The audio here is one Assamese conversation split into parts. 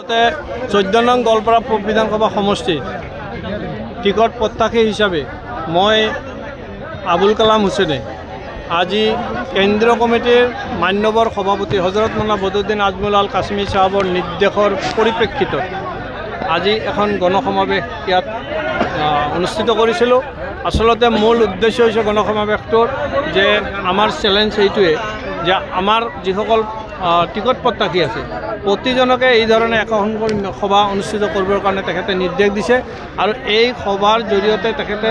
14 নং গোৱালপাৰা পূব বিধানসভা সমষ্টিৰ টিকট প্ৰত্যাশী হিচাপে মই আবুল কালাম হুছেইনে আজি কেন্দ্ৰীয় কমিটিৰ মান্যবৰ সভাপতি হজৰত মৌলানা বদৰুদ্দিন আজমল আল কাশ্মী সাহেবৰ নিৰ্দেশৰ পৰিপ্ৰেক্ষিতত আজি এখন গণসমাৱেশ ইয়াত অনুষ্ঠিত কৰিছিলোঁ। আচলতে মূল উদ্দেশ্য হৈছে গণসমাৱেশটোৰ যে আমাৰ চেলেঞ্জ এইটোৱে যে আমাৰ যিসকল টিকট প্ৰত্যাশী আছে প্ৰতিজনকে এই ধৰণে এখন সভা অনুষ্ঠিত কৰিবৰ কাৰণে তেখেতে নিৰ্দেশ দিছে আৰু এই সভাৰ জৰিয়তে তেখেতে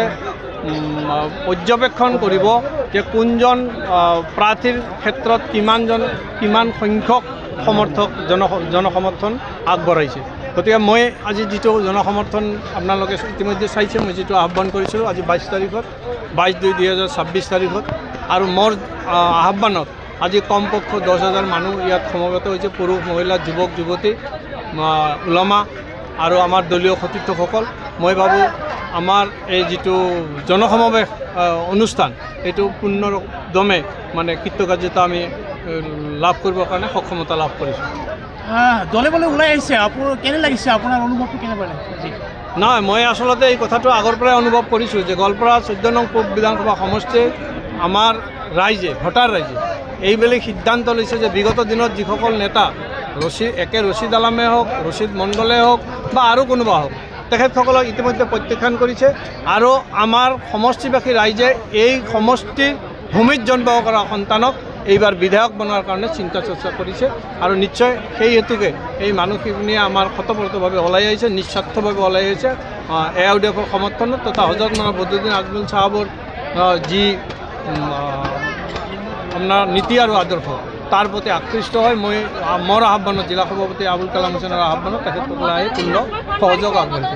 পৰ্যবেক্ষণ কৰিব যে কোনজন প্ৰাৰ্থীৰ ক্ষেত্ৰত কিমান সংখ্যক সমৰ্থক জনসমৰ্থন আগবঢ়াইছে। গতিকে মই আজি যিটো জনসমৰ্থন আপোনালোকে ইতিমধ্যে চাইছে, মই যিটো আহ্বান কৰিছিলোঁ আজি 22 তাৰিখত 22/2/2026 তাৰিখত, আৰু মোৰ আহ্বানত আজি কমপক্ষে 10,000 মানুহ ইয়াত সমবেত হৈছে, পুৰুষ মহিলা যুৱক যুৱতী উলামা আৰু আমাৰ দলীয় সতীৰ্থসকল। মই ভাবোঁ আমাৰ এই যিটো জনসমাৱেশ অনুষ্ঠান এইটো পূৰ্ণদমে মানে কৃতকাৰ্যতা আমি লাভ কৰিবৰ কাৰণে সক্ষমতা লাভ কৰিছোঁ। দলে বলে ওলাই আহিছে, আপোনাৰ কেনে লাগিছে, আপোনাৰ অনুভৱটো কেনেকুৱা লাগিছে? নহয়, মই আচলতে এই কথাটো আগৰ পৰাই অনুভৱ কৰিছোঁ যে গোৱালপাৰা 14 নং পূব বিধানসভা সমষ্টিৰ আমাৰ ৰাইজে ভোটাৰ ৰাইজে এইবেলি সিদ্ধান্ত লৈছে যে বিগত দিনত যিসকল নেতা ৰছিদ আলমে হওক, ৰছিদ মণ্ডলে হওক বা আৰু কোনোবা হওক, তেখেতসকলক ইতিমধ্যে প্ৰত্যাখ্যান কৰিছে আৰু আমাৰ সমষ্টিবাসী ৰাইজে এই সমষ্টিৰ ভূমিত জন্ম কৰা সন্তানক এইবাৰ বিধায়ক বনোৱাৰ কাৰণে চিন্তা চৰ্চা কৰিছে আৰু নিশ্চয় সেই হেতুকে এই মানুহখিনিয়ে আমাৰ শতপূৰ্তভাৱে ওলাই আহিছে, নিস্বাৰ্থভাৱে ওলাই আহিছে AIUDFৰ সমৰ্থনত তথা হজৰত মৌলানা বদৰুদ্দিন আজমল চাহাবৰ যি আপোনাৰ নীতি আৰু আদৰ্শ তাৰ প্ৰতি আকৃষ্ট হয় মই মোৰ আহ্বানত জিলা সভাপতি আবুল কালাম হুছেইনৰ আহ্বানত তেখেতসকলে আহি পূৰ্ণ সহযোগ আগবঢ়াইছে।